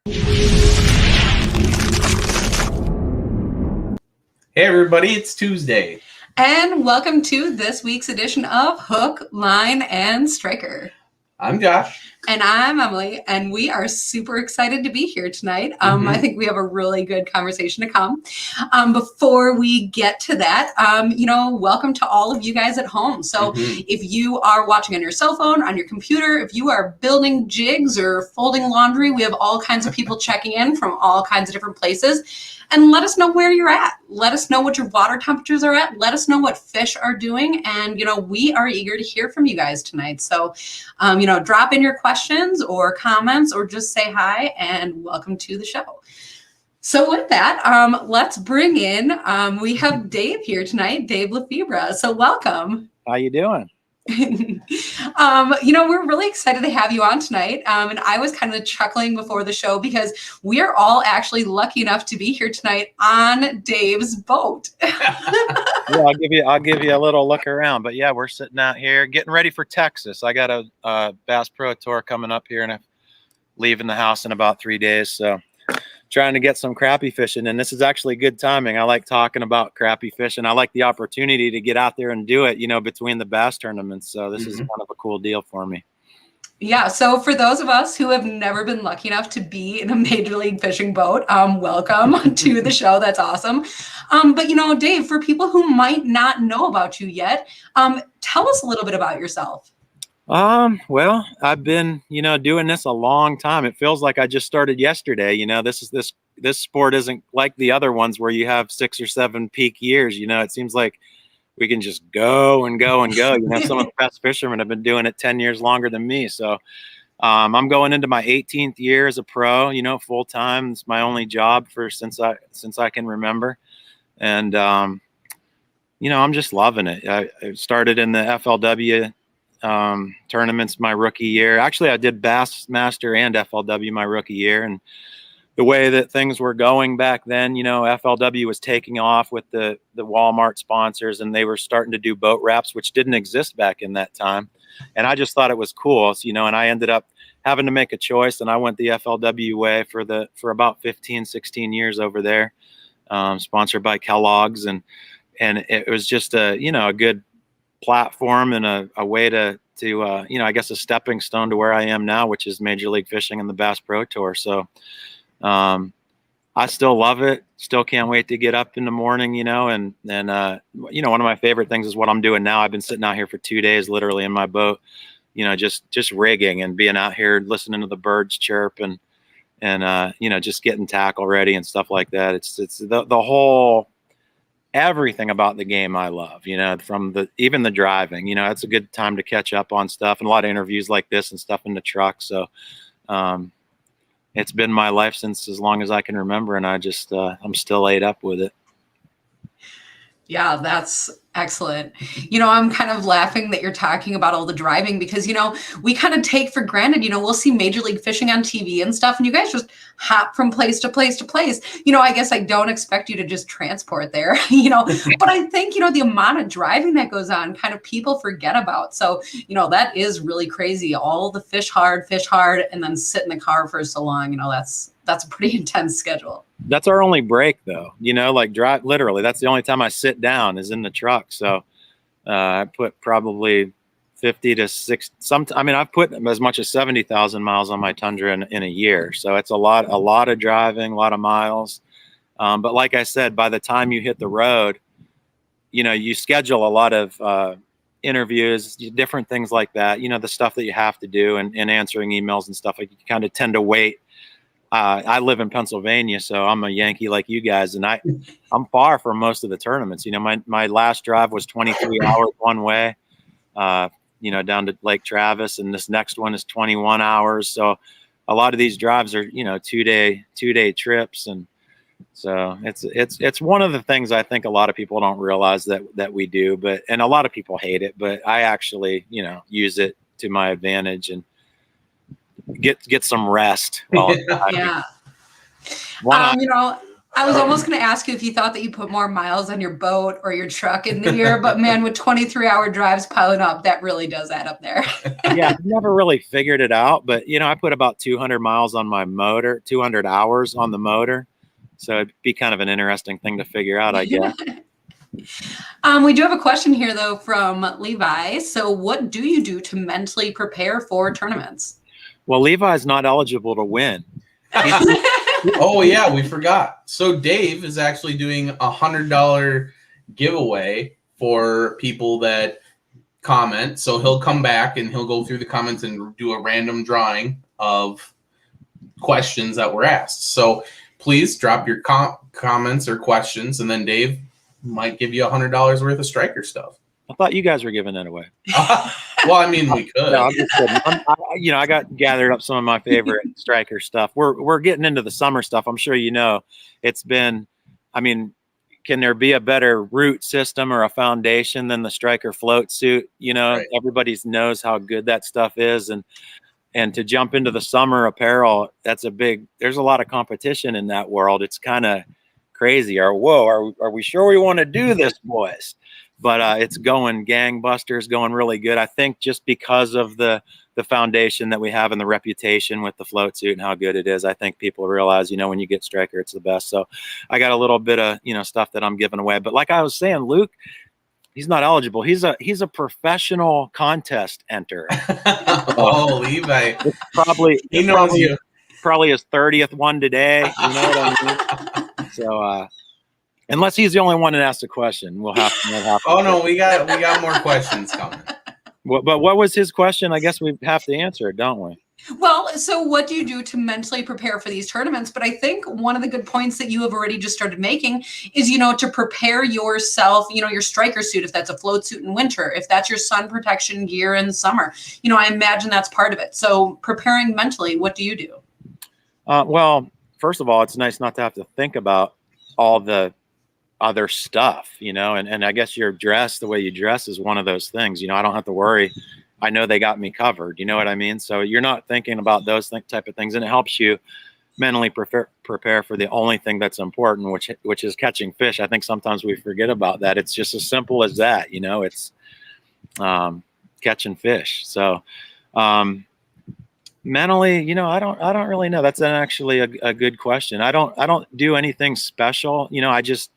Hey everybody, it's Tuesday. And welcome to this week's edition of Hook, Line, and Striker. I'm Josh. And I'm Emily, and we are super excited to be here tonight. I think we have a really good conversation to come. Before we get to that, welcome to all of you guys at home. So if you are watching on your cell phone, on your computer, if you are building jigs or folding laundry, we have all kinds of people checking in from all kinds of different places. And let us know where you're at. Let us know what your water temperatures are at. Let us know what fish are doing. And, we are eager to hear from you guys tonight. So, drop in your questions or comments or just say hi and welcome to the show. So with that, let's bring in, we have Dave here tonight, Dave Lefebre. So welcome. How you doing? We're really excited to have you on tonight. And I was kind of chuckling before the show because we are all actually lucky enough to be here tonight on Dave's boat. Yeah, I'll give you a little look around. But yeah, we're sitting out here getting ready for Texas. I got a Bass Pro Tour coming up here, and I'm leaving the house in about 3 days. So trying to get some crappie fishing, and this is actually good timing. I like talking about crappie fishing. I like the opportunity to get out there and do it, between the bass tournaments. So this is kind of a cool deal for me. Yeah. So for those of us who have never been lucky enough to be in a major league fishing boat, welcome to the show. That's awesome. But Dave, for people who might not know about you yet, tell us a little bit about yourself. Well, I've been, doing this a long time. It feels like I just started yesterday. This sport isn't like the other ones where you have 6 or 7 peak years. It seems like we can just go and go and go. Some of the best fishermen have been doing it 10 years longer than me. So, I'm going into my 18th year as a pro, full time. It's my only job since I can remember. And, I'm just loving it. I started in the FLW tournaments my rookie year. Actually, I did Bassmaster and FLW my rookie year, and the way that things were going back then, FLW was taking off with the Walmart sponsors, and they were starting to do boat wraps, which didn't exist back in that time. And I just thought it was cool, and I ended up having to make a choice, and I went the FLW way for about 15, 16 years over there, sponsored by Kellogg's, and it was just a good platform and a way to I guess a stepping stone to where I am now, which is Major League Fishing and the Bass Pro Tour. So I still love it. Still can't wait to get up in the morning, and one of my favorite things is what I'm doing now. I've been sitting out here for 2 days, literally in my boat, just rigging and being out here, listening to the birds chirp and just getting tackle ready and stuff like that. It's the whole, everything about the game I love, from even the driving, it's a good time to catch up on stuff, and a lot of interviews like this and stuff in the truck. So, it's been my life since as long as I can remember. And I'm still ate up with it. Yeah, that's excellent. I'm kind of laughing that you're talking about all the driving because, we kind of take for granted, we'll see Major League Fishing on TV and stuff, and you guys just hop from place to place to place. I guess I don't expect you to just transport there, but I think, the amount of driving that goes on, kind of people forget about. So, that is really crazy. All the fish hard, and then sit in the car for so long, that's a pretty intense schedule. That's our only break though, drive, literally, that's the only time I sit down is in the truck. So, I put probably 50 to 60, I've put as much as 70,000 miles on my Tundra in a year. So it's a lot of driving, a lot of miles. But like I said, by the time you hit the road, you schedule a lot of, interviews, different things like that, the stuff that you have to do and answering emails and stuff, like you kind of tend to wait. I live in Pennsylvania, so I'm a Yankee like you guys, and I'm far from most of the tournaments. My last drive was 23 hours one way, down to Lake Travis, and this next one is 21 hours. So a lot of these drives are, 2-day trips, and so it's one of the things I think a lot of people don't realize that we do, and a lot of people hate it, but I actually, use it to my advantage and get some rest. Yeah. I was almost going to ask you if you thought that you put more miles on your boat or your truck in the year, but man, with 23-hour drives piling up, that really does add up there. Yeah, I've never really figured it out, but I put about 200 miles on my motor, 200 hours on the motor. So it'd be kind of an interesting thing to figure out, I guess. We do have a question here though from Levi. So what do you do to mentally prepare for tournaments? Well, Levi's not eligible to win. Oh yeah, we forgot. So Dave is actually doing $100 giveaway for people that comment. So he'll come back and he'll go through the comments and do a random drawing of questions that were asked. So please drop your comments or questions, and then Dave might give you $100 worth of striker stuff. I thought you guys were giving that away. Well, I mean, we could. No, I'm just kidding. I got gathered up some of my favorite striker stuff. We're getting into the summer stuff. I'm sure it's been. I mean, can there be a better root system or a foundation than the striker float suit? Right. Everybody knows how good that stuff is, and to jump into the summer apparel, there's a lot of competition in that world. It's kind of crazy. Are we sure we want to do this, boys? But it's going gangbusters, going really good. I think just because of the foundation that we have and the reputation with the float suit and how good it is, I think people realize, when you get striker, it's the best. So I got a little bit of, stuff that I'm giving away. But like I was saying, Luke, he's not eligible. He's a professional contest enter. Oh, Levi. He knows you. Probably his 30th one today. You know what I mean? So, unless he's the only one that asked a question, we'll have to. Oh no, we got more questions coming. But what was his question? I guess we have to answer it, don't we? Well, so what do you do to mentally prepare for these tournaments? But I think one of the good points that you have already just started making is, to prepare yourself, your striker suit, if that's a float suit in winter, if that's your sun protection gear in summer, I imagine that's part of it. So preparing mentally, what do you do? Well, first of all, it's nice not to have to think about all the other stuff, and I guess the way you dress is one of those things. I don't have to worry. I know they got me covered. You know what I mean? So you're not thinking about those type of things, and it helps you mentally prepare for the only thing that's important, which is catching fish. I think sometimes we forget about that. It's just as simple as that. It's catching fish. So mentally, I don't really know. That's actually a good question. I don't do anything special. I just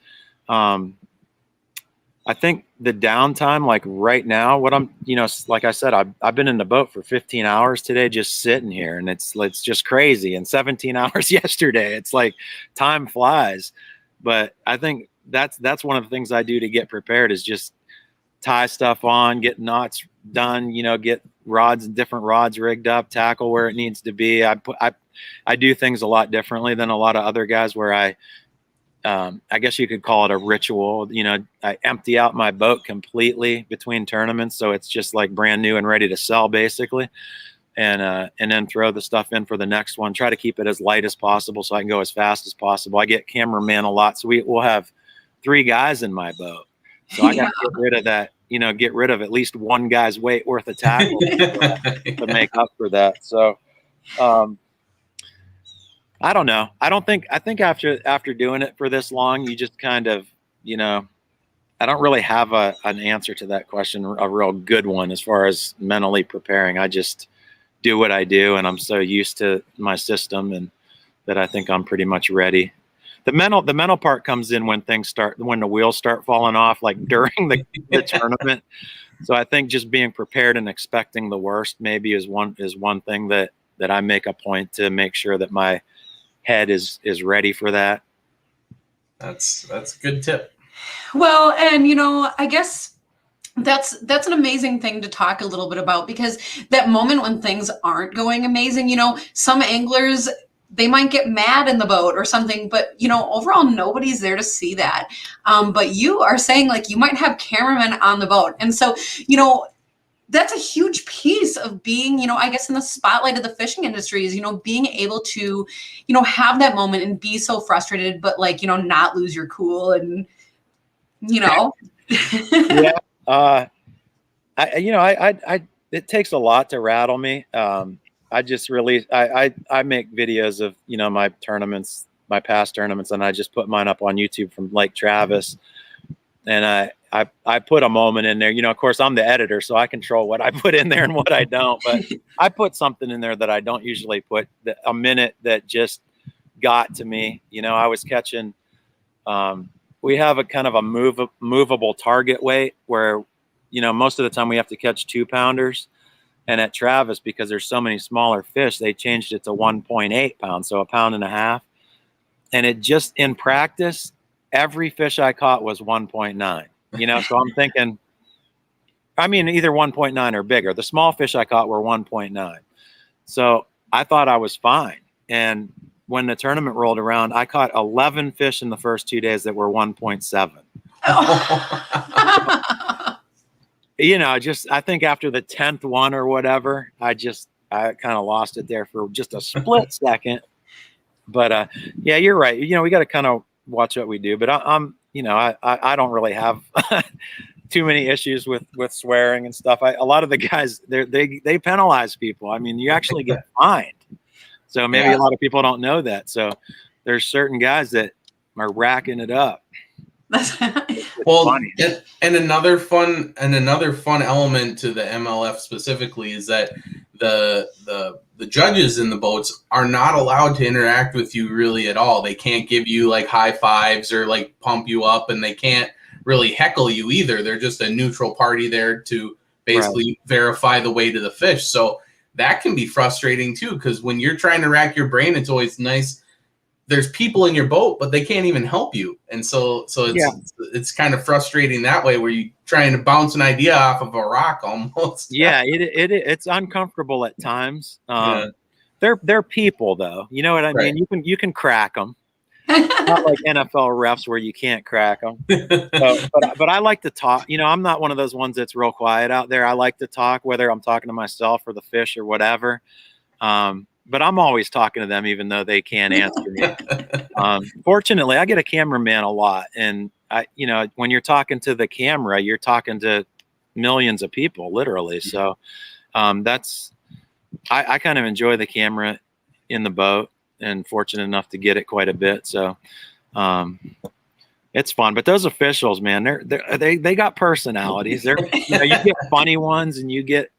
I think the downtime, like right now, what I'm, like I said, I've been in the boat for 15 hours today, just sitting here, and it's just crazy. And 17 hours yesterday. It's like time flies. But I think that's one of the things I do to get prepared is just tie stuff on, get knots done, get different rods rigged up, tackle where it needs to be. I do things a lot differently than a lot of other guys where I guess you could call it a ritual. I empty out my boat completely between tournaments, so it's just like brand new and ready to sell, basically. And then throw the stuff in for the next one. Try to keep it as light as possible so I can go as fast as possible. I get cameraman a lot, so we'll have 3 guys in my boat. So I got to get rid of that. Get rid of at least one guy's weight worth of tackle to make up for that. So. I don't know. I think after doing it for this long, you just kind of, I don't really have an answer to that question, a real good one as far as mentally preparing. I just do what I do, and I'm so used to my system and that I think I'm pretty much ready. The mental part comes in when the wheels start falling off, like during the tournament. So I think just being prepared and expecting the worst maybe is one thing that I make a point to make sure that my head is ready for that. That's a good tip. Well, and I guess that's an amazing thing to talk a little bit about, because that moment when things aren't going amazing, some anglers, they might get mad in the boat or something, but overall nobody's there to see that. But you are saying like you might have cameramen on the boat, and so that's a huge piece of being, I guess in the spotlight of the fishing industry is, being able to, have that moment and be so frustrated, but like, not lose your cool and, Yeah. It takes a lot to rattle me. I just really, I make videos of, my tournaments my past tournaments, and I just put mine up on YouTube from Lake Travis. And I put a moment in there. You know, of course, I'm the editor, so I control what I put in there and what I don't. But I put something in there that I don't usually put, a minute that just got to me. You know, I was catching, we have a kind of a movable target weight where, you know, most of the time we have to catch 2-pounders. And at Travis, because there's so many smaller fish, they changed it to 1.8 pounds, so 1.5 pounds. And it just, in practice, every fish I caught was 1.9, you know, so I'm thinking, I mean, either 1.9 or bigger. The small fish I caught were 1.9. So I thought I was fine. And when the tournament rolled around, I caught 11 fish in the first 2 days that were 1.7. You know, just, I think after the 10th one or whatever, I kind of lost it there for just a split second. But yeah, you're right. You know, we got to kind of watch what we do. But I'm, you know, I don't really have too many issues with swearing and stuff. A lot of the guys, they penalize people. I mean, you actually get fined. So maybe a lot of people don't know that. So there's certain guys that are racking it up. Well, and another fun element to the MLF specifically is that the judges in the boats are not allowed to interact with you really at all. They can't give you like high fives or like pump you up, and they can't really heckle you either. They're just a neutral party there to basically verify the weight of the fish. So that can be frustrating too, because when you're trying to rack your brain, it's always nice. There's people in your boat, but they can't even help you. And so it's kind of frustrating that way, where you're trying to bounce an idea off of a rock almost. Yeah, it's uncomfortable at times. They're people though. You know what I mean? You can crack them. Not like NFL refs where you can't crack them. But I like to talk. You know, I'm not one of those ones that's real quiet out there. I like to talk, whether I'm talking to myself or the fish or whatever. But I'm always talking to them, even though they can't answer me. Fortunately, I get a cameraman a lot. And you know, when you're talking to the camera, you're talking to millions of people, literally. So I kind of enjoy the camera in the boat, and fortunate enough to get it quite a bit. So it's fun. But those officials, man, they got personalities. You know, you get funny ones, and you get,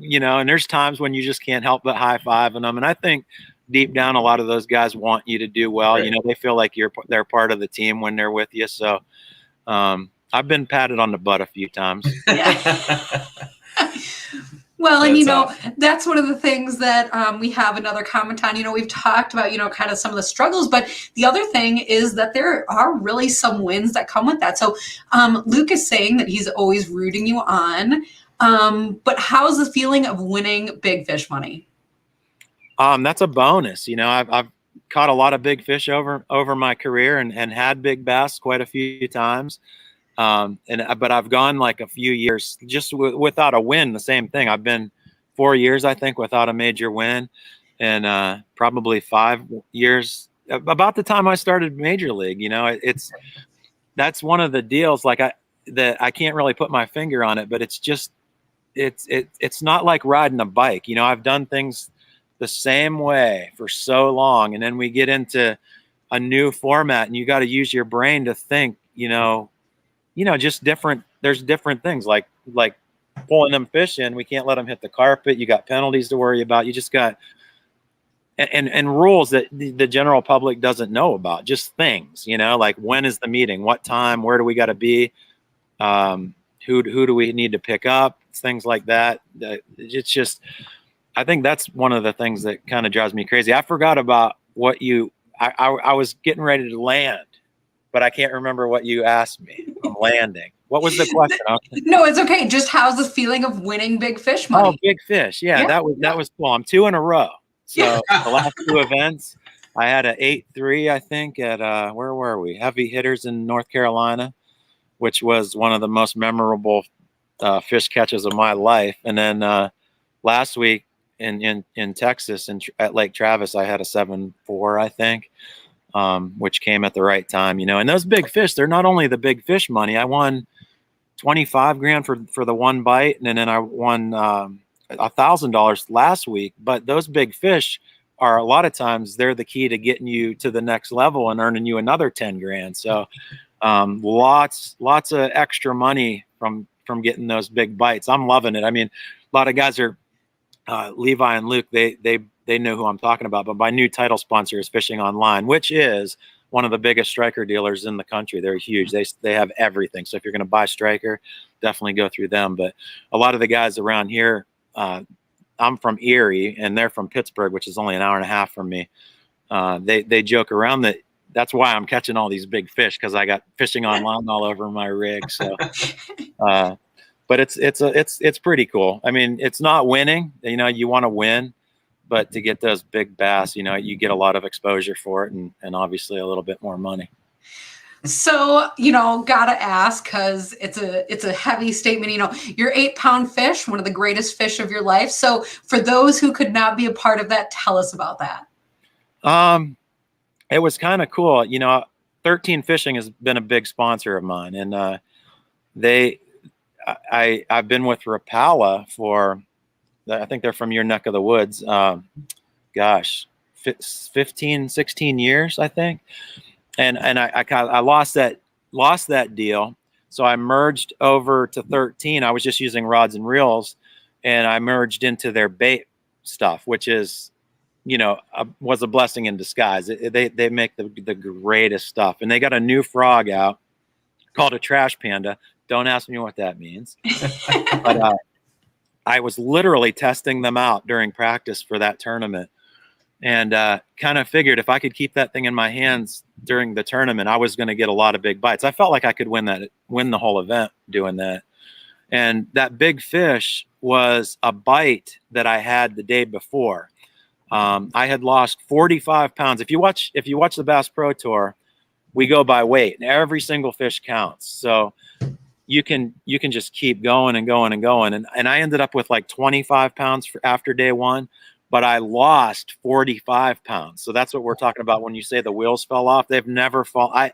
you know, and there's times when you just can't help but high fiving them. And I think deep down, a lot of those guys want you to do well. You know, they feel like they're part of the team when they're with you. So I've been patted on the butt a few times. Well, and, you know, that's one of the things that we have another comment on. You know, we've talked about, you know, kind of some of the struggles, but the other thing is that there are really some wins that come with that. So Luke is saying that he's always rooting you on. But how's the feeling of winning big fish money? That's a bonus. You know, I've caught a lot of big fish over my career and had big bass quite a few times. But I've gone like a few years just without a win. The same thing. I've been 4 years, I think, without a major win, and probably 5 years about the time I started Major League. You know, that's one of the deals. Like I can't really put my finger on it, but it's just it's not like riding a bike. You know, I've done things the same way for so long, and then we get into a new format, and you got to use your brain to think. You know, just different. There's different things like pulling them fish in. We can't let them hit the carpet. You got penalties to worry about. You just got and rules that the general public doesn't know about. Just things, you know, like when is the meeting, what time, where do we got to be, who do we need to pick up, things like that. It's just, I think that's one of the things that kind of drives me crazy. I forgot about what I was getting ready to land, but I can't remember what you asked me. I'm landing. What was the question? No, it's okay. Just how's the feeling of winning big fish money? Oh, big fish. Yeah. That was cool. I'm 2 in a row. So the last 2 events, I had an 8-3, I think, at where were we? Heavy Hitters in North Carolina, which was one of the most memorable fish catches of my life. And then last week in Texas at Lake Travis, I had a 7-4, I think, which came at the right time, you know. And those big fish, they're not only the big fish money. I won $25,000 for the one bite, and then I won $1,000 last week. But those big fish are a lot of times they're the key to getting you to the next level and earning you another 10 grand. So lots of extra money from getting those big bites. I'm loving it. I mean, a lot of guys are Levi and Luke, they know who I'm talking about, but my new title sponsor is Fishing Online, which is one of the biggest striker dealers in the country. They're huge. They have everything. So if you're going to buy striker, definitely go through them. But a lot of the guys around here, I'm from Erie and they're from Pittsburgh, which is only an hour and a half from me. They joke around that that's why I'm catching all these big fish, because I got Fishing Online all over my rig. So, but it's pretty cool. I mean, it's not winning. You know, you want to win, but to get those big bass, you know, you get a lot of exposure for it, and obviously a little bit more money. So, you know, gotta ask, because it's a heavy statement. You know, you're 8-pound fish, one of the greatest fish of your life. So for those who could not be a part of that, tell us about that. It was kind of cool. You know, 13 Fishing has been a big sponsor of mine, and I've been with Rapala for, I think they're from your neck of the woods. Gosh, 15, 16 years, I think. And I lost that deal. So I merged over to 13. I was just using rods and reels, and I merged into their bait stuff, which is, you know, was a blessing in disguise. They make the greatest stuff, and they got a new frog out called a trash panda. Don't ask me what that means. But I was literally testing them out during practice for that tournament, and kind of figured if I could keep that thing in my hands during the tournament, I was going to get a lot of big bites. I felt like I could win the whole event doing that. And that big fish was a bite that I had the day before. I had lost 45 pounds. If you watch the Bass Pro Tour, we go by weight, and every single fish counts. So you can just keep going and going and going. And I ended up with like 25 pounds after day one, but I lost 45 pounds. So that's what we're talking about when you say the wheels fell off. They've never fallen.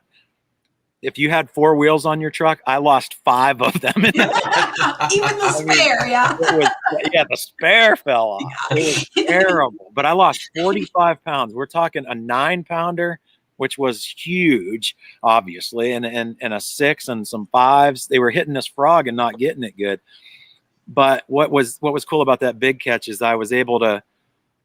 If you had 4 wheels on your truck, I lost 5 of them. Even the spare, yeah. The spare fell off. Yeah. It was terrible. But I lost 45 pounds. We're talking a 9-pounder, which was huge, obviously, and a 6 and some 5s. They were hitting this frog and not getting it good. But what was cool about that big catch is I was able to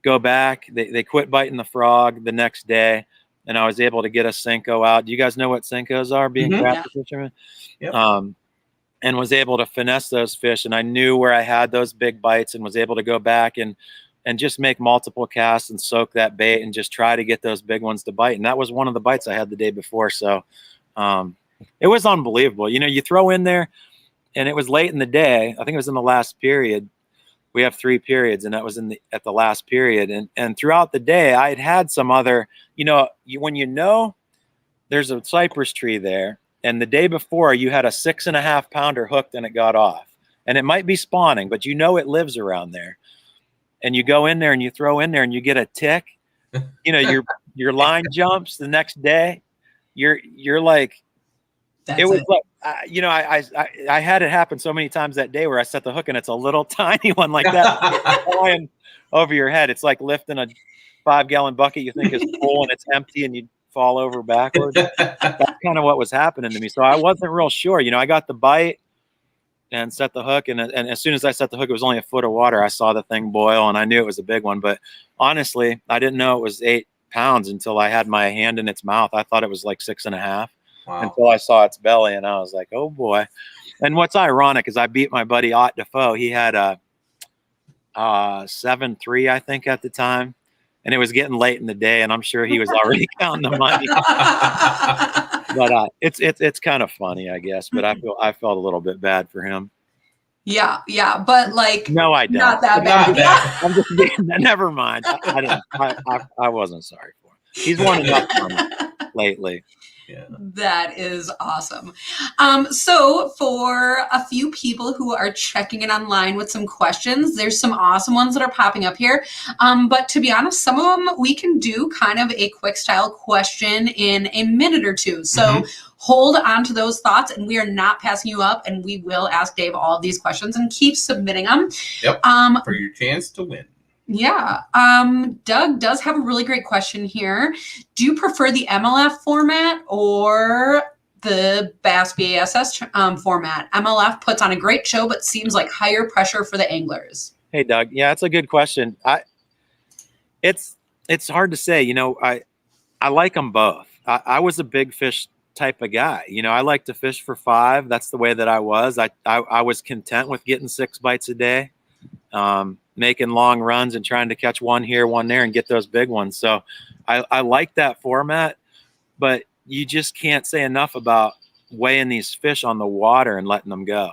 go back. They quit biting the frog the next day, and I was able to get a Senko out. Do you guys know what Senkos are, being crappie fishermen? Yep. And was able to finesse those fish. And I knew where I had those big bites and was able to go back and just make multiple casts and soak that bait and just try to get those big ones to bite. And that was one of the bites I had the day before. So it was unbelievable. You know, you throw in there, and it was late in the day. I think it was in the last period. We have 3 periods, and that was at the last period. And throughout the day, I had some other, when there's a cypress tree there, and the day before you had a 6.5-pounder hooked and it got off, and it might be spawning, but it lives around there. And you go in there and you throw in there and you get a tick, your line jumps the next day. You're like, I had it happen so many times that day where I set the hook and it's a little tiny one like that flying over your head. It's like lifting a 5-gallon bucket you think is full and it's empty and you fall over backwards. That's kind of what was happening to me. So I wasn't real sure. I got the bite and set the hook, and as soon as I set the hook, it was only a foot of water. I saw the thing boil, and I knew it was a big one. But honestly, I didn't know it was 8 pounds until I had my hand in its mouth. I thought it was like 6.5. Wow. Until I saw its belly, and I was like, oh boy. And what's ironic is I beat my buddy Ott Defoe. He had a 7.3, I think, at the time, and it was getting late in the day, and I'm sure he was already counting the money. But it's kind of funny, I guess. But I felt a little bit bad for him. Yeah, but like, no, I don't. Not that bad. I'm just being, never mind. I wasn't sorry for him. He's won enough for me lately. Yeah. That is awesome. So for a few people who are checking in online with some questions, there's some awesome ones that are popping up here. But to be honest, some of them we can do kind of a quick style question in a minute or two. So hold on to those thoughts, and we are not passing you up, and we will ask Dave all of these questions and keep submitting them. Yep. For your chance to win. Yeah. Doug does have a really great question here. Do you prefer the MLF format or the Bass BASS format? MLF puts on a great show, but seems like higher pressure for the anglers. Hey, Doug. Yeah, that's a good question. It's hard to say. I like them both. I was a big fish type of guy. I like to fish for 5. That's the way that I was. I was content with getting 6 bites a day, making long runs and trying to catch one here, one there, and get those big ones. So I like that format, but you just can't say enough about weighing these fish on the water and letting them go.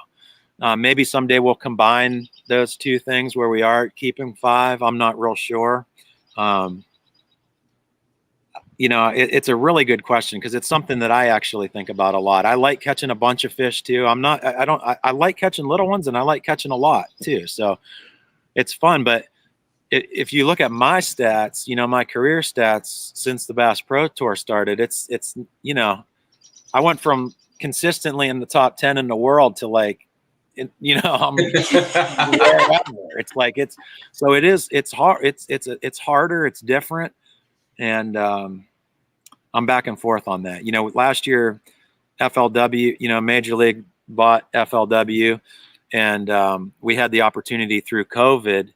Maybe someday we'll combine those two things where we are keeping 5. I'm not real sure. It's a really good question because it's something that I actually think about a lot. I like catching a bunch of fish too. I like catching little ones, and I like catching a lot too. So it's fun. But if you look at my stats, my career stats since the Bass Pro Tour started, it's I went from consistently in the top 10 in the world to I'm wherever. It's hard. It's harder. It's different. And I'm back and forth on that. Last year, FLW, Major League bought FLW, and we had the opportunity through COVID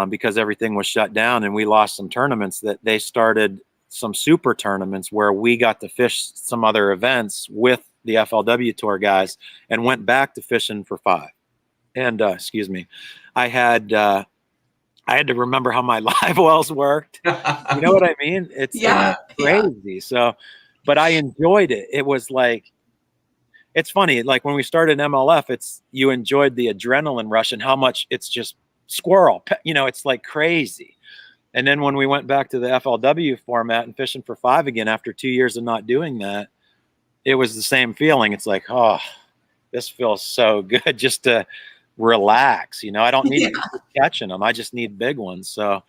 because everything was shut down, and we lost some tournaments that they started some super tournaments where we got to fish some other events with the FLW tour guys and went back to fishing for 5. And excuse me, I had to remember how my live wells worked. You know what I mean? It's crazy. Yeah. So, but I enjoyed it. It was it's funny. Like when we started MLF, you enjoyed the adrenaline rush and how much it's just squirrel, it's like crazy. And then when we went back to the FLW format and fishing for 5 again, after 2 years of not doing that, it was the same feeling. It's like, oh, this feels so good just to relax. I don't need to keep catching them. I just need big ones. So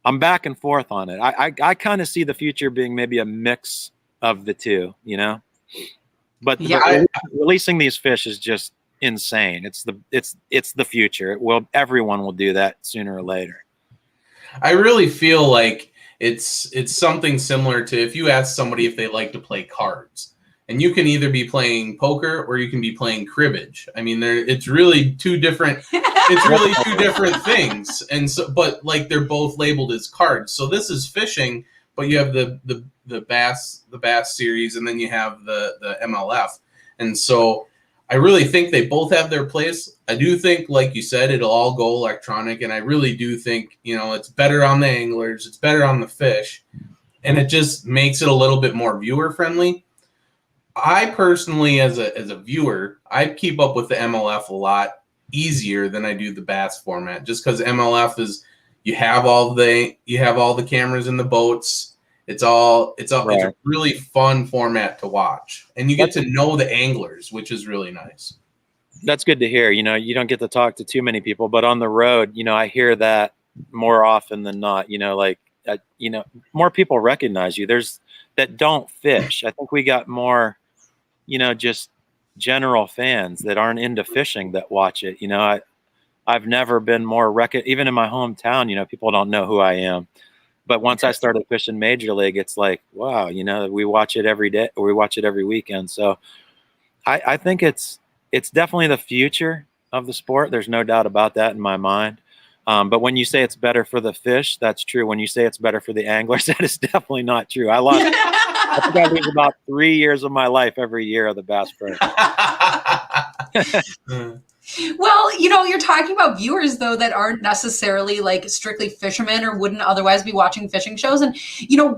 I'm back and forth on it. I kind of see the future being maybe a mix of the two, but releasing these fish is just insane. It's the future. Everyone will do that sooner or later. I really feel like it's something similar to if you ask somebody if they like to play cards. And you can either be playing poker or you can be playing cribbage. I mean, it's really two different. It's really two different things. And so, but they're both labeled as cards. So this is fishing, but you have the Bass series, and then you have the MLF. And so, I really think they both have their place. I do think, like you said, it'll all go electronic, and I really do think it's better on the anglers, it's better on the fish, and it just makes it a little bit more viewer friendly. I personally, as a viewer, I keep up with the MLF a lot easier than I do the Bass format, just because MLF is you have all the cameras in the boats. It's right. It's a really fun format to watch, and you get to know the anglers, which is really nice. That's good to hear. You don't get to talk to too many people, but on the road, I hear that more often than not. More people recognize you. There's that don't fish. I think we got more, just general fans that aren't into fishing that watch it. I've never been more even in my hometown. People don't know who I am. But once I started fishing Major League, it's like, wow, we watch it every day, or we watch it every weekend. So I think it's definitely the future of the sport. There's no doubt about that in my mind. But when you say it's better for the fish, that's true. When you say it's better for the anglers, that is definitely not true. I think I lose about 3 years of my life every year of the Bass Pro. Well, you're talking about viewers, though, that aren't necessarily strictly fishermen or wouldn't otherwise be watching fishing shows. And,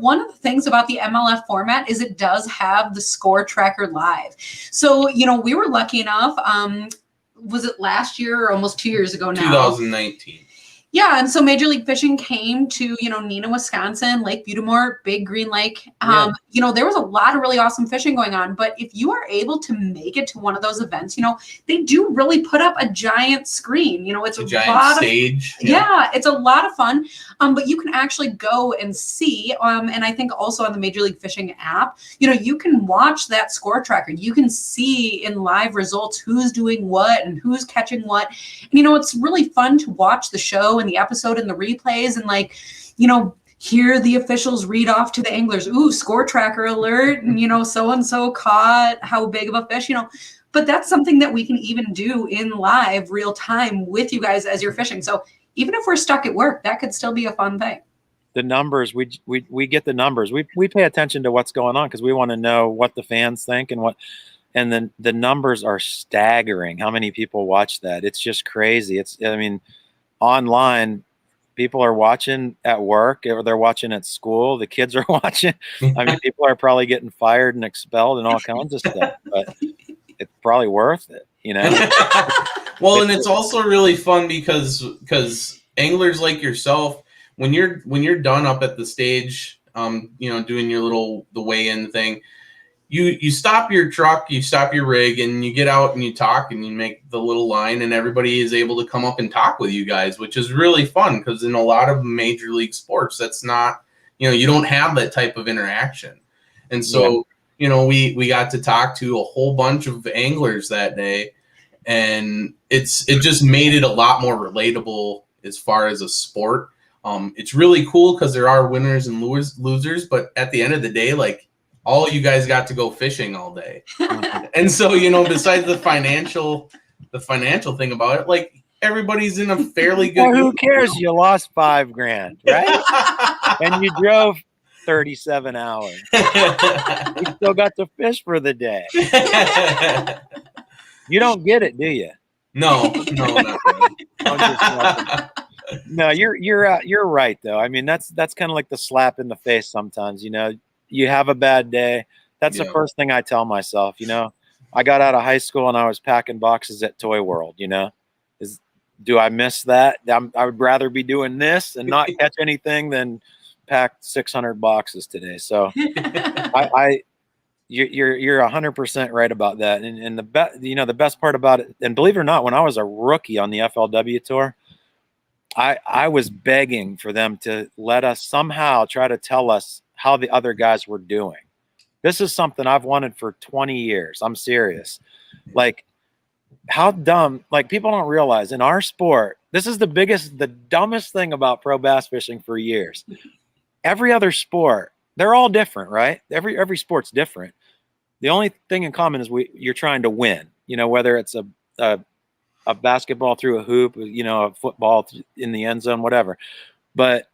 one of the things about the MLF format is it does have the score tracker live. So, we were lucky enough. Was it last year or almost 2 years ago now? 2019. Yeah, and so Major League Fishing came to, Neenah, Wisconsin, Lake Butamore, Big Green Lake. There was a lot of really awesome fishing going on. But if you are able to make it to one of those events, they do really put up a giant screen. It's a giant stage. Yeah, it's a lot of fun. But you can actually go and see, and I think also on the Major League Fishing app, you can watch that score tracker. You can see in live results who's doing what and who's catching what. And, it's really fun to watch the show and the episode and the replays and like, you know, hear the officials read off to the anglers, ooh, score tracker alert, and, you know, so-and-so caught how big of a fish, you know, but that's something that we can even do in live real time with you guys as you're fishing. So even if we're stuck at work, that could still be a fun thing. The numbers, we get the numbers. We pay attention to what's going on because we want to know what the fans think and then the numbers are staggering. How many people watch that? It's just crazy. I mean, online, people are watching at work or they're watching at school. The kids are watching. I mean, people are probably getting fired and expelled and all kinds of stuff, but it's probably worth it, you know? Well, and it's also really fun because anglers like yourself, when you're done up at the stage, you know, doing your the weigh-in thing, you stop your truck, you stop your rig, and you get out and you talk and you make the little line, and everybody is able to come up and talk with you guys, which is really fun because in a lot of major league sports, that's not, you know, you don't have that type of interaction. And so, you know, we got to talk to a whole bunch of anglers that day, and it just made it a lot more relatable as far as a sport. It's really cool because there are winners and losers, but at the end of the day, like, all you guys got to go fishing all day. And so, you know, besides the financial thing about it, like, everybody's in a fairly good Well, who cares? You lost $5,000, right? And you drove 37 hours. You still got to fish for the day. You don't get it, do you? No, not really. No, you're right though. I mean, that's kind of like the slap in the face sometimes, you know. You have a bad day. That's the first thing I tell myself, you know. I got out of high school and I was packing boxes at Toy World, you know. Do I miss that? I would rather be doing this and not catch anything than pack 600 boxes today. So you're 100% right about that. And the best part about it, and believe it or not, when I was a rookie on the FLW tour, I was begging for them to let us somehow try to tell us how the other guys were doing. This is something I've wanted for 20 years. I'm serious. Like, how dumb, like, people don't realize in our sport, this is the dumbest thing about pro bass fishing for years. Every other sport, they're all different, right? Every sport's different. The only thing in common is you're trying to win, you know, whether it's a basketball through a hoop, you know, a football in the end zone, whatever. But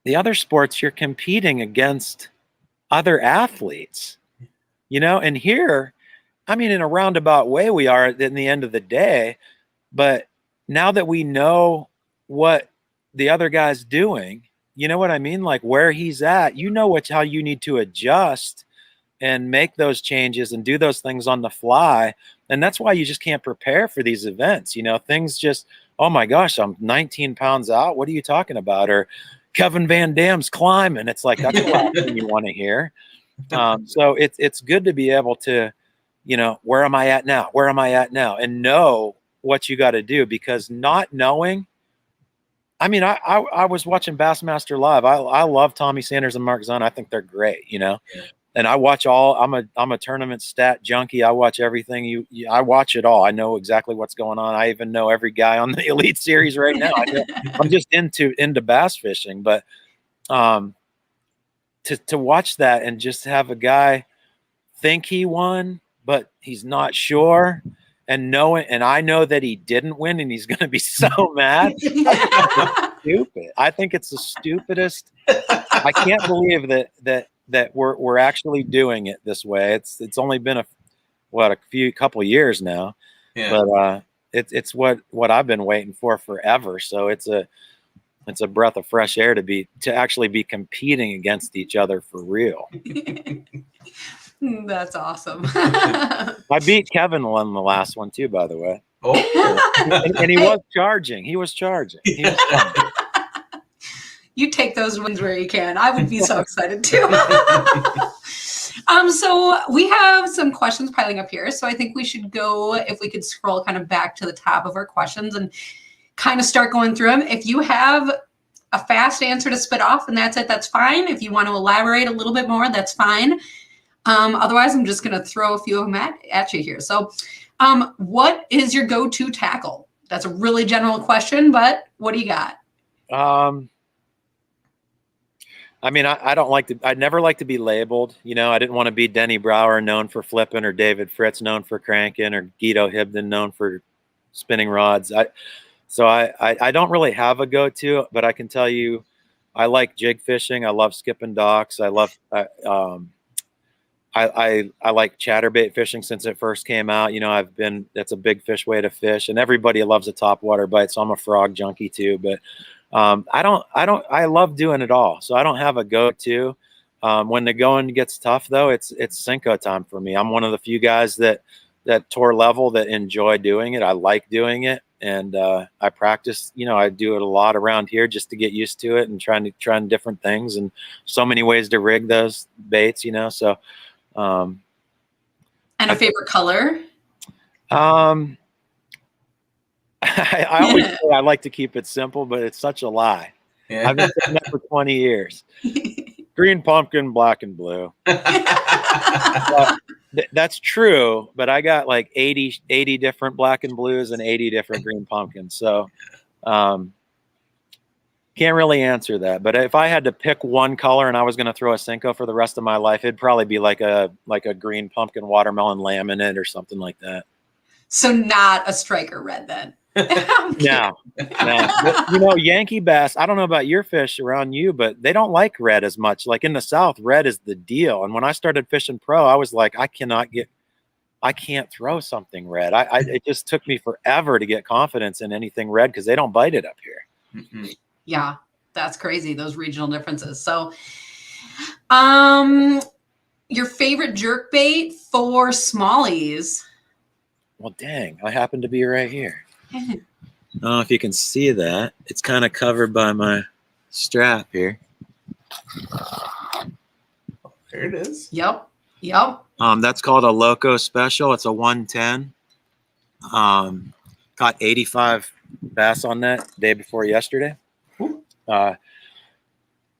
the other sports, you're competing against other athletes, you know, and here, I mean, in a roundabout way, we are at the end of the day. But now that we know what the other guy's doing, you know what I mean? Like, where he's at, you know how you need to adjust and make those changes and do those things on the fly. And that's why you just can't prepare for these events. You know, things just, oh my gosh, I'm 19 pounds out. What are you talking about? Or Kevin Van Dam's climbing. It's like, that's the last thing you want to hear. So it's good to be able to, you know, where am I at now? Where am I at now? And know what you got to do, because not knowing, I mean, I was watching Bassmaster Live. I love Tommy Sanders and Mark Zahn. I think they're great, you know. Yeah. And I watch I'm a tournament stat junkie. I watch everything. I watch it all. I know exactly what's going on. I even know every guy on the Elite Series right now. I'm just into bass fishing, but to watch that and just have a guy think he won, but he's not sure, and I know that he didn't win, and he's going to be so mad. Stupid. I think it's the stupidest. I can't believe that we're actually doing it this way. It's only been a couple years now, but it's what I've been waiting for forever. So it's a breath of fresh air to actually be competing against each other for real. That's awesome. I beat Kevin on the last one too, by the way. Oh, and he was charging. He was charging. You take those wins where you can. I would be so excited too. So we have some questions piling up here. So I think we should go, if we could scroll kind of back to the top of our questions and kind of start going through them. If you have a fast answer to spit off and that's it, that's fine. If you want to elaborate a little bit more, that's fine. Otherwise, I'm just going to throw a few of them at you here. So what is your go-to tackle That's a really general question, but what do you got? I mean, I'd never like to be labeled. You know, I didn't want to be Denny Brower, known for flipping, or David Fritz, known for cranking, or Guido Hibden, known for spinning rods. So I don't really have a go-to, but I can tell you, I like jig fishing. I love skipping docks. I like chatterbait fishing since it first came out. You know, that's a big fish way to fish, and everybody loves a topwater bite. So I'm a frog junkie too, but I love doing it all. So I don't have a go-to. When the going gets tough though, it's Cinco time for me. I'm one of the few guys that tour level that enjoy doing it. I like doing it. And I practice, you know, I do it a lot around here just to get used to it and trying different things, and so many ways to rig those baits, you know. So and a favorite color? I always say I like to keep it simple, but it's such a lie. Yeah. I've been saying that for 20 years. Green pumpkin, black and blue. But that's true, but I got like 80 different black and blues and 80 different green pumpkins. So can't really answer that. But if I had to pick one color and I was going to throw a Cinco for the rest of my life, it'd probably be like a green pumpkin watermelon laminate or something like that. So not a striker red then? No. But, you know, Yankee bass, I don't know about your fish around you, but they don't like red as much. Like in the South, red is the deal. And when I started fishing pro, I was like, I can't throw something red. It just took me forever to get confidence in anything red because they don't bite it up here. Mm-hmm. Yeah, that's crazy, those regional differences. So your favorite jerk bait for smallies? Well, dang, I happen to be right here. I don't know if you can see that. It's kind of covered by my strap here. There it is. Yep. That's called a Loco Special. It's a 110. Caught 85 bass on that day before yesterday.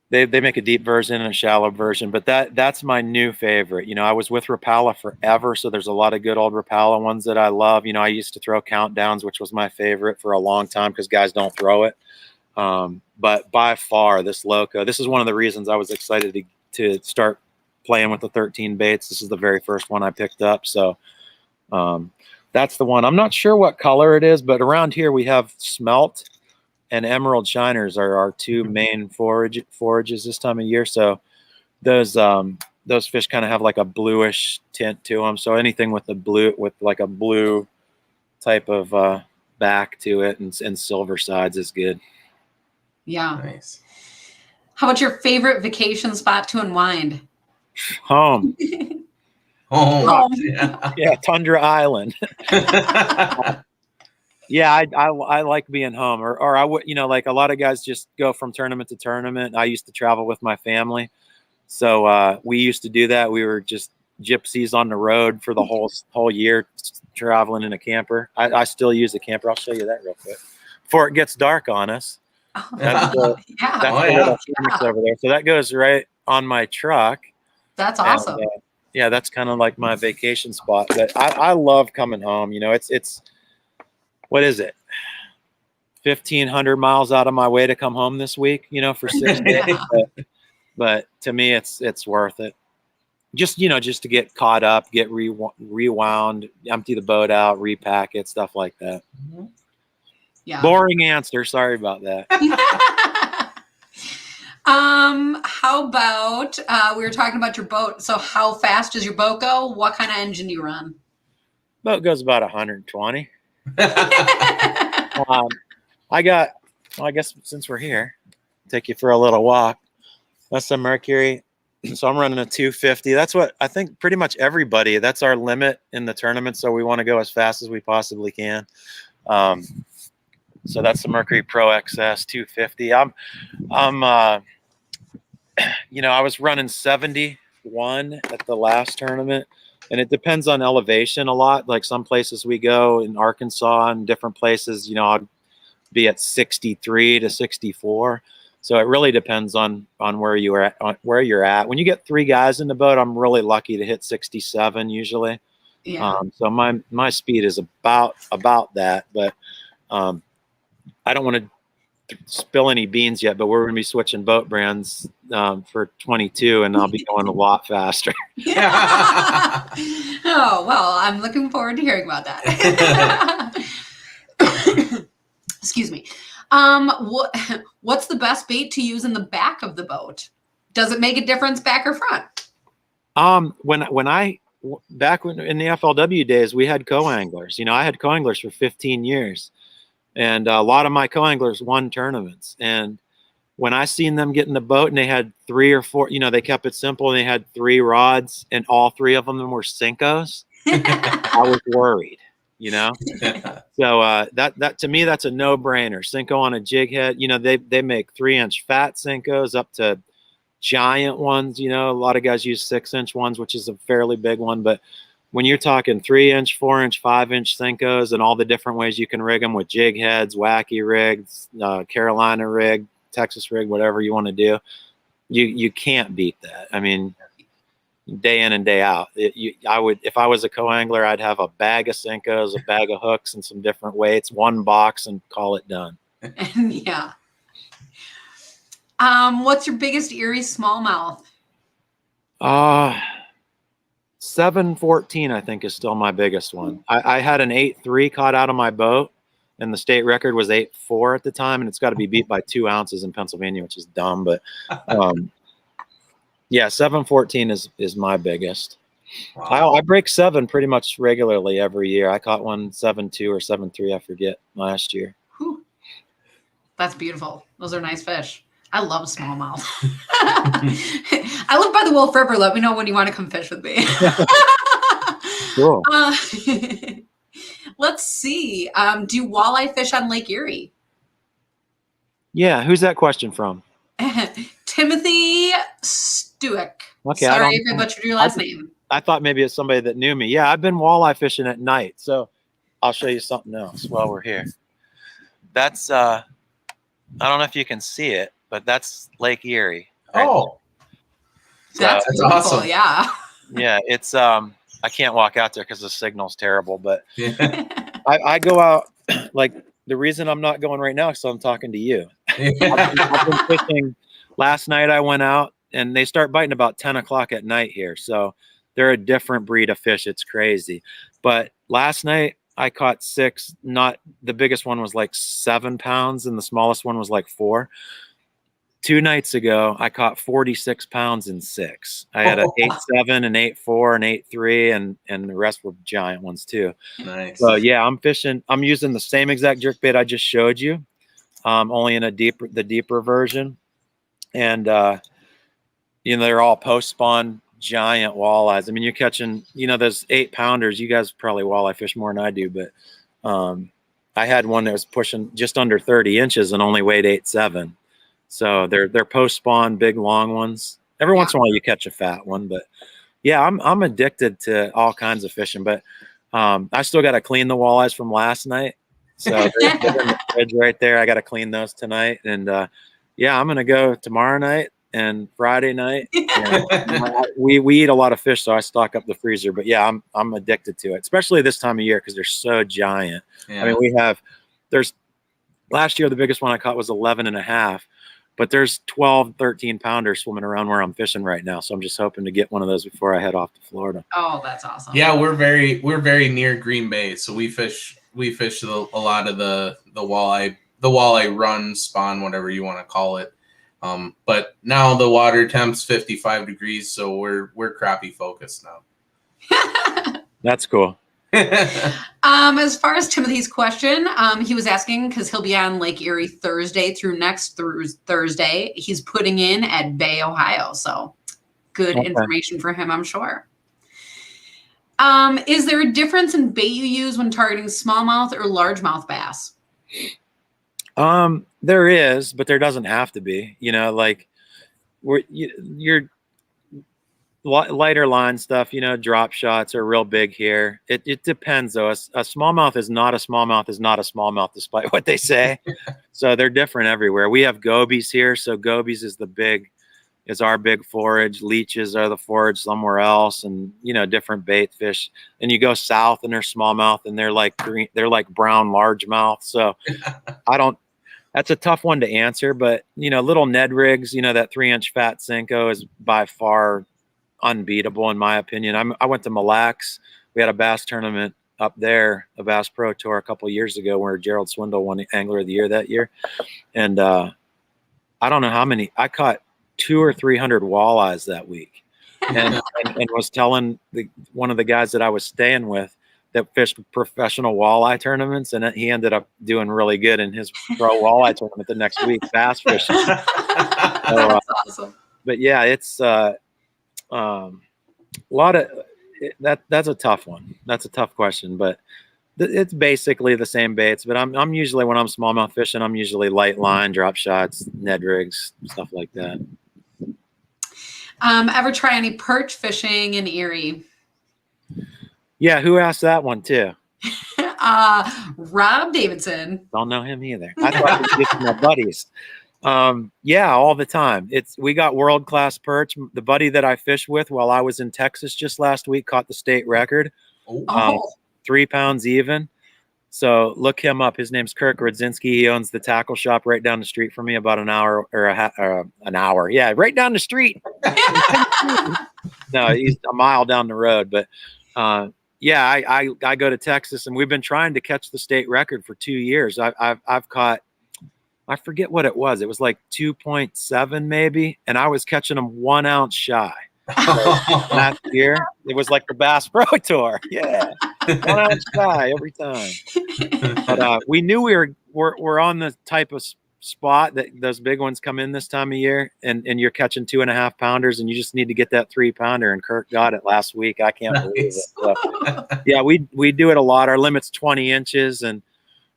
They make a deep version and a shallow version, but that's my new favorite. You know, I was with Rapala forever, so there's a lot of good old Rapala ones that I love. You know, I used to throw countdowns, which was my favorite for a long time because guys don't throw it. But by far, this Loco, this is one of the reasons I was excited to start playing with the 13 baits. This is the very first one I picked up, so that's the one. I'm not sure what color it is, but around here we have smelt and emerald shiners are our two main forages this time of year. So those fish kind of have like a bluish tint to them. So anything with a blue type of back to it and silver sides is good. Yeah. Nice. How about your favorite vacation spot to unwind? Home. Oh, Yeah, Tundra Island. Yeah, I like being home, or I would, you know, like a lot of guys just go from tournament to tournament. I used to travel with my family, so we used to do that. We were just gypsies on the road for the whole year, traveling in a camper. I still use a camper. I'll show you that real quick before it gets dark on us. That's the little Phoenix over there. So that goes right on my truck. That's awesome. And, yeah, that's kind of like my vacation spot. But I love coming home. You know, it's what is it? 1,500 miles out of my way to come home this week, you know, for 6 days. But to me, it's worth it. Just, you know, just to get caught up, get rewound, empty the boat out, repack it, stuff like that. Yeah. Boring answer. Sorry about that. How about we were talking about your boat. So how fast does your boat go? What kind of engine do you run? Boat goes about 120. I guess since we're here, take you for a little walk. That's the Mercury. So I'm running a 250. That's what I think pretty much everybody, that's our limit in the tournament. So we want to go as fast as we possibly can. So that's the Mercury Pro XS 250. You know, I was running 71 at the last tournament. And it depends on elevation a lot. Like some places we go in Arkansas and different places, you know, I'll be at 63 to 64. So it really depends on where you're at. When you get 3 guys in the boat, I'm really lucky to hit 67 usually. Yeah. So my speed is about that. But I don't want to spill any beans yet, but we're going to be switching boat brands for 22, and I'll be going a lot faster. Oh, well, I'm looking forward to hearing about that. Excuse me. What's the best bait to use in the back of the boat? Does it make a difference back or front? Back in the FLW days, we had co-anglers. I had co-anglers for 15 years. And a lot of my co-anglers won tournaments. And when I seen them get in the boat and they had 3 or 4, they kept it simple and they had 3 rods and all 3 of them were Senkos, I was worried, So that to me, that's a no-brainer. Senko on a jig head. They make 3-inch fat Senkos up to giant ones. A lot of guys use 6-inch ones, which is a fairly big one, but when you're talking 3-inch, 4-inch, 5-inch Senkos and all the different ways you can rig them with jig heads, wacky rigs, Carolina rig, Texas rig, whatever you want to do, you can't beat that. I mean, day in and day out. I would, if I was a co-angler, I'd have a bag of Senkos, a bag of hooks, and some different weights, 1 box, and call it done. Yeah. What's your biggest Erie smallmouth? 714, I think, is still my biggest one. I had an 8.3 caught out of my boat, and the state record was 8.4 at the time, and it's got to be beat by 2 ounces in Pennsylvania, which is dumb. But yeah, 714 is my biggest. Wow. I break 7 pretty much regularly every year. I caught one 7.2 or 7.3, I forget, last year. Whew. That's beautiful. Those are nice fish. I love smallmouth. I live by the Wolf River. Let me know when you want to come fish with me. Cool. Let's see. Do you walleye fish on Lake Erie? Yeah. Who's that question from? Timothy Stuick. Okay. Sorry if I butchered your last name. I thought maybe it's somebody that knew me. Yeah, I've been walleye fishing at night. So I'll show you something else while we're here. That's, I don't know if you can see it, but that's Lake Erie. Right? Oh, that's awesome. Yeah. Yeah. It's, I can't walk out there because the signal's terrible, but I go out, like, the reason I'm not going right now is I'm talking to you. I've been fishing. Last night I went out and they start biting about 10 o'clock at night here. So they're a different breed of fish. It's crazy. But last night I caught 6, not the biggest one was like 7 pounds and the smallest one was like 4. 2 nights ago, I caught 46 pounds in 6. I had an 8.7, an 8.4, an 8.3, and the rest were giant ones too. Nice. So yeah, I'm fishing. I'm using the same exact jerkbait I just showed you, only in the deeper version. And they're all post-spawn giant walleyes. I mean, you're catching, those 8-pounders. You guys probably walleye fish more than I do, but I had one that was pushing just under 30 inches and only weighed 8.7. So they're post-spawn, big, long ones. Every once in a while you catch a fat one, but yeah, I'm addicted to all kinds of fishing. But I still got to clean the walleyes from last night. So they're in the fridge right there. I got to clean those tonight. And yeah, I'm gonna go tomorrow night and Friday night. We eat a lot of fish, so I stock up the freezer. But yeah, I'm addicted to it, especially this time of year because they're so giant. Yeah. I mean, there's last year the biggest one I caught was 11.5. But there's 12, 13 pounders swimming around where I'm fishing right now. So I'm just hoping to get one of those before I head off to Florida. Oh, that's awesome. Yeah, we're very near Green Bay. So we fish a lot of the walleye run, spawn, whatever you want to call it. But now the water temp's 55 degrees, so we're crappie focused now. That's cool. As far as Timothy's question, he was asking because he'll be on Lake Erie Thursday through next Thursday. He's putting in at Bay, Ohio. So good information for him, I'm sure. Is there a difference in bait you use when targeting smallmouth or largemouth bass? There is, but there doesn't have to be. Like you're lighter line stuff, drop shots are real big here. It depends though. A smallmouth is not a smallmouth is not a smallmouth, despite what they say. So they're different everywhere. We have gobies here. So gobies is the big is our big forage. Leeches are the forage somewhere else, and different bait fish. And you go south and there's smallmouth, and they're like green, they're like brown largemouth. So that's a tough one to answer, but little Ned rigs, that 3-inch fat Senko is by far unbeatable in my opinion. I went to Mille Lacs. We had a bass tournament up there, a Bass Pro Tour a couple of years ago, where Gerald Swindle won the Angler of the Year that year. And I don't know how many, I caught 200 or 300 walleyes that week, and was telling one of the guys that I was staying with that fished professional walleye tournaments, and he ended up doing really good in his pro walleye tournament the next week, bass fishing. So, That's awesome. But yeah, it's a lot of that's a tough one. That's a tough question, but it's basically the same baits. But I'm usually, when I'm smallmouth fishing, I'm usually light line, drop shots, Ned rigs, stuff like that. Ever try any perch fishing in Erie? Yeah, who asked that one too? Rob Davidson. Don't know him either. I thought it was just my buddies. Yeah, all the time. We got world-class perch. The buddy that I fished with while I was in Texas just last week caught the state record. 3 pounds even. So look him up. His name's Kirk Rodzinski. He owns the tackle shop right down the street from me, about an hour or an hour. Yeah, right down the street. No, he's a mile down the road. But yeah, I go to Texas, and we've been trying to catch the state record for 2 years. I've caught, I forget what it was. It was like 2.7 maybe, and I was catching them 1 ounce shy. Last year, it was like the Bass Pro Tour. Yeah, 1 ounce shy every time. But we knew we're on the type of spot that those big ones come in this time of year, and you're catching 2.5 pounders, and you just need to get that 3 pounder. And Kirk got it last week. I can't believe it. So, yeah, we do it a lot. Our limit's 20 inches, and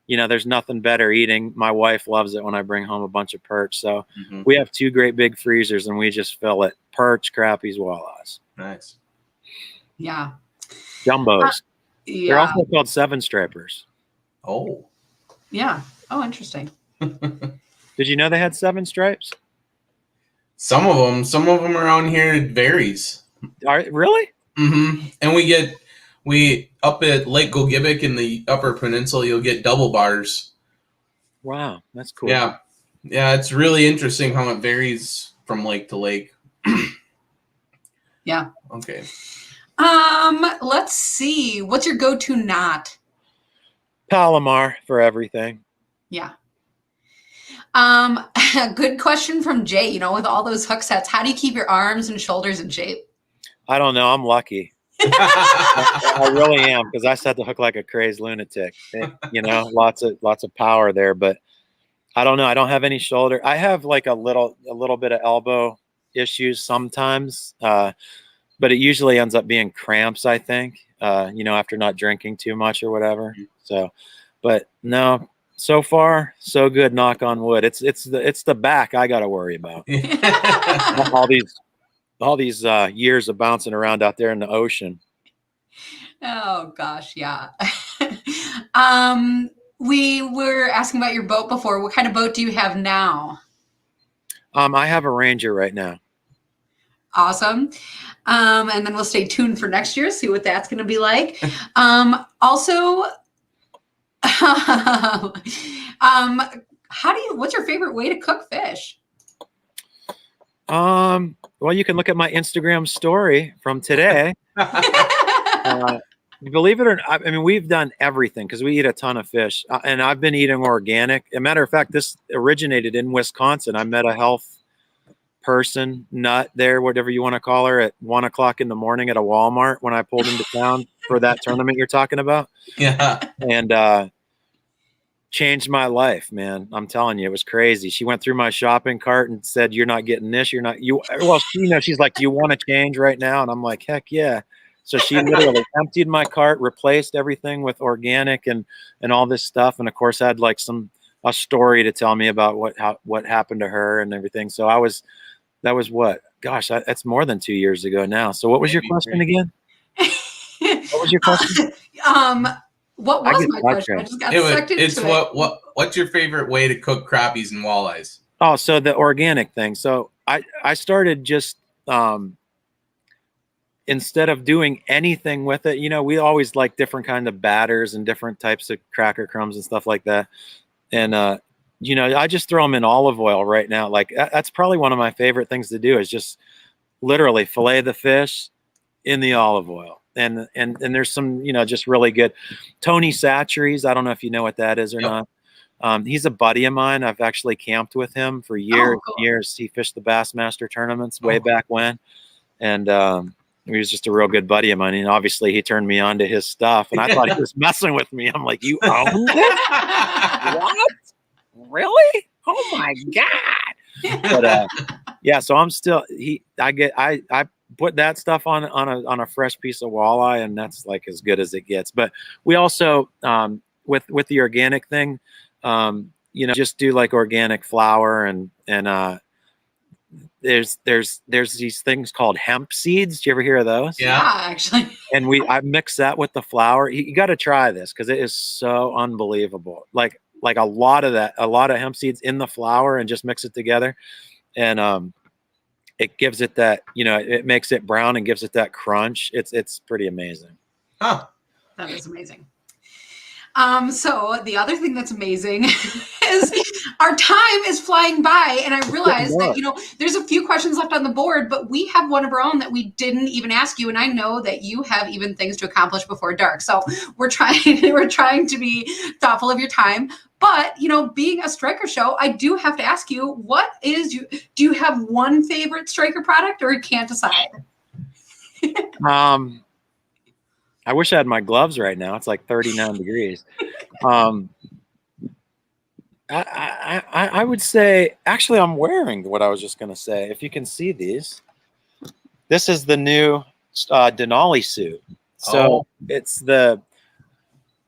there's nothing better eating. My wife loves it when I bring home a bunch of perch. So we have 2 great big freezers, and we just fill it. Perch, crappies, walleyes. Nice. Yeah. Jumbos. Yeah. They're also called 7-stripers. Oh. Yeah. Oh, interesting. Did you know they had 7 stripes? Some of them around here, it varies. Really? Mm-hmm. And we up at Lake Gogebic in the Upper Peninsula, you'll get double bars. Wow, that's cool. Yeah, it's really interesting how it varies from lake to lake. Yeah. Okay. Let's see. What's your go-to knot? Palomar for everything. Yeah. Good question from Jay. With all those hook sets, how do you keep your arms and shoulders in shape? I don't know. I'm lucky. I really am, because I set the hook like a crazed lunatic. Lots of power there, but I don't know. I don't have any shoulder. I have like a little bit of elbow issues sometimes, but it usually ends up being cramps, I think, after not drinking too much or whatever. So, but no, so far so good, knock on wood. It's the back I got to worry about. all these years of bouncing around out there in the ocean. Oh gosh. Yeah. We were asking about your boat before. What kind of boat do you have now? I have a Ranger right now. Awesome. And then we'll stay tuned for next year, see what that's going to be like. Also, what's your favorite way to cook fish? Well, you can look at my Instagram story from today. Believe it or not, I mean, we've done everything because we eat a ton of fish, and I've been eating organic. As a matter of fact, this originated in Wisconsin. I met a health person, nut there, whatever you want to call her, at 1 o'clock in the morning at a Walmart when I pulled into town for that tournament you're talking about. Yeah. And changed my life, man. I'm telling you, it was crazy. She went through my shopping cart and said, "You're not getting this. She's like, "Do you want to change right now?" And I'm like, "Heck yeah." So she literally emptied my cart, replaced everything with organic and all this stuff. And of course had like a story to tell me about what happened to her and everything. So that was what? Gosh, that's more than 2 years ago now. So what was your question again? What was your question? What was my question? I just got sucked into it. What's your favorite way to cook crappies and walleyes? Oh, so the organic thing. So I started just, instead of doing anything with it, you know, we always like different kind of batters and different types of cracker crumbs and stuff like that. And, you know, I just throw them in olive oil right now. Like that's probably one of my favorite things to do, is just literally fillet the fish in the olive oil. And there's some, you know, just really good Tony Satcheries. I don't know if you know what that is or not. He's a buddy of mine. I've actually camped with him for years. Cool. Years. He fished the Bassmaster tournaments way back when. And, he was just a real good buddy of mine. And obviously he turned me on to his stuff, and I thought he was messing with me. I'm like, you own it? What? Really? Oh my God. But, yeah, so I'm still, I put that stuff on a fresh piece of walleye, and that's like as good as it gets. But we also, with the organic thing, you know, just do like organic flour and there's these things called hemp seeds. Do you ever hear of those? Yeah, actually. And I mix that with the flour. You got to try this because it is so unbelievable. Like a lot of hemp seeds in the flour, and just mix it together. And it gives it that, you know, it makes it brown and gives it that crunch. It's pretty amazing. Huh. That is amazing. So the other thing that's amazing is our time is flying by, and I realized that, you know, there's a few questions left on the board, but we have one of our own that we didn't even ask you. And I know that you have even things to accomplish before dark. So we're trying to be thoughtful of your time. But, you know, being a Striker show, I do have to ask you, do you have one favorite Striker product, or you can't decide? I wish I had my gloves right now. It's like 39 degrees. I would say, actually, I'm wearing what I was just going to say. If you can see these, this is the new Denali suit. So it's the,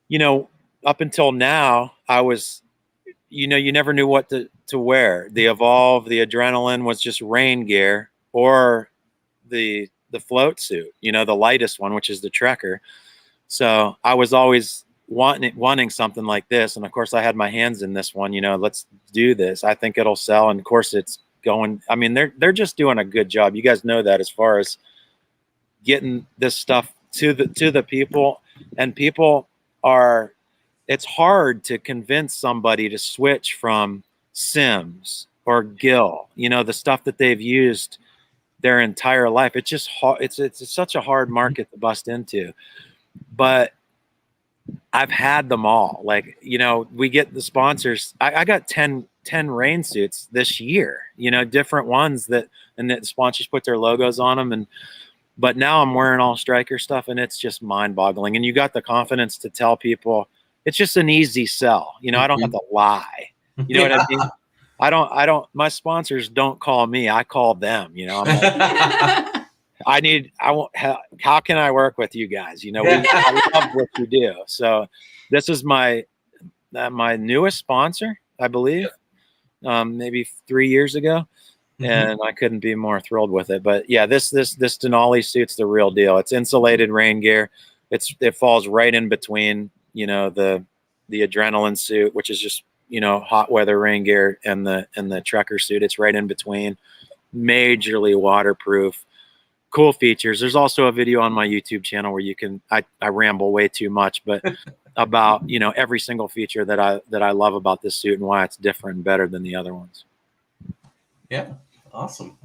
you know, up until now, I was, you know, you never knew what to wear. The Evolve, the Adrenaline was just rain gear, or the float suit, you know, the lightest one, which is the Trekker. So I was always wanting something like this. And of course I had my hands in this one, you know, let's do this. I think it'll sell. And of course it's going, I mean, they're just doing a good job. You guys know that, as far as getting this stuff to the people. And people are, it's hard to convince somebody to switch from Sims or Gill, you know, the stuff that they've used their entire life. It's just hard. It's such a hard market to bust into. But I've had them all. Like, you know, we get the sponsors. I got 10 rain suits this year, you know, different ones and the sponsors put their logos on them. But now I'm wearing all Striker stuff, and it's just mind boggling. And you got the confidence to tell people it's just an easy sell. You know, I don't have to lie. You know what I mean? I don't, my sponsors don't call me. I call them, you know. I'm like, how can I work with you guys? You know, I love what you do. So this is my newest sponsor, I believe, maybe 3 years ago. And I couldn't be more thrilled with it. But yeah, this Denali suit's the real deal. It's insulated rain gear. It falls right in between, you know, the Adrenaline suit, which is just, you know, hot weather rain gear, and the Trekker suit. It's right in between. Majorly waterproof. Cool features. There's also a video on my YouTube channel where you can, I ramble way too much, but about, you know, every single feature that I love about this suit and why it's different and better than the other ones. Yeah. Awesome.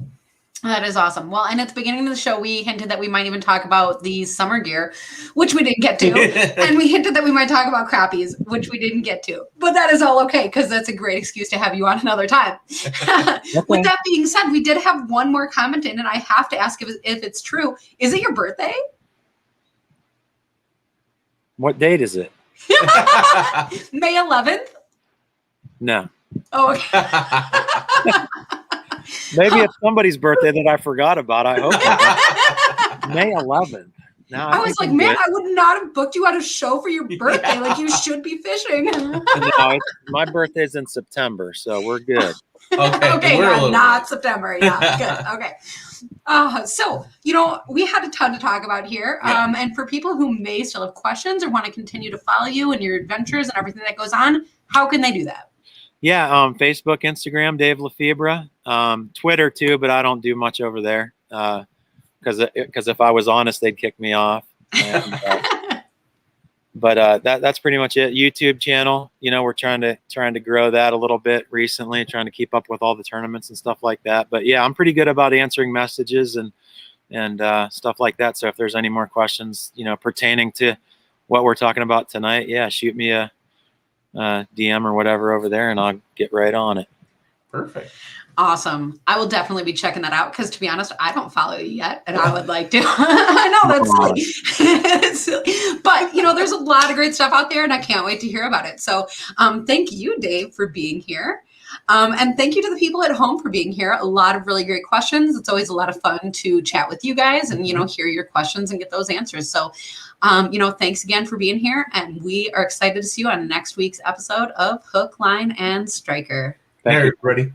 That is awesome. Well, and at the beginning of the show, we hinted that we might even talk about the summer gear, which we didn't get to. And we hinted that we might talk about crappies, which we didn't get to. But that is all okay, because that's a great excuse to have you on another time. With that being said, we did have one more comment in, and I have to ask if it's true. Is it your birthday? What date is it? May 11th? No. Oh, okay. Maybe it's somebody's birthday that I forgot about. I hope not. May 11th. Now, I was like, man, I would not have booked you on a show for your birthday. Like, you should be fishing. No, my birthday's in September, so we're good. Okay, yeah, not September. Yeah, good. Okay. So, you know, we had a ton to talk about here. And for people who may still have questions or want to continue to follow you and your adventures and everything that goes on, how can they do that? Yeah, Facebook, Instagram, Dave Lefebre, Twitter too, but I don't do much over there because if I was honest, they'd kick me off. And, but that's pretty much it. YouTube channel, we're trying to grow that a little bit recently, trying to keep up with all the tournaments and stuff like that. But yeah, I'm pretty good about answering messages and stuff like that. So if there's any more questions, pertaining to what we're talking about tonight, yeah, shoot me a DM or whatever over there, and I'll get right on it. Perfect. Awesome. I will definitely be checking that out because, to be honest, I don't follow you yet, and I would like to. I know that's silly. It's silly. But, there's a lot of great stuff out there, and I can't wait to hear about it. So thank you, Dave, for being here. And thank you to the people at home for being here. A lot of really great questions. It's always a lot of fun to chat with you guys and, hear your questions and get those answers. So, thanks again for being here. And we are excited to see you on next week's episode of Hook, Line, and Striker. Thank you, everybody.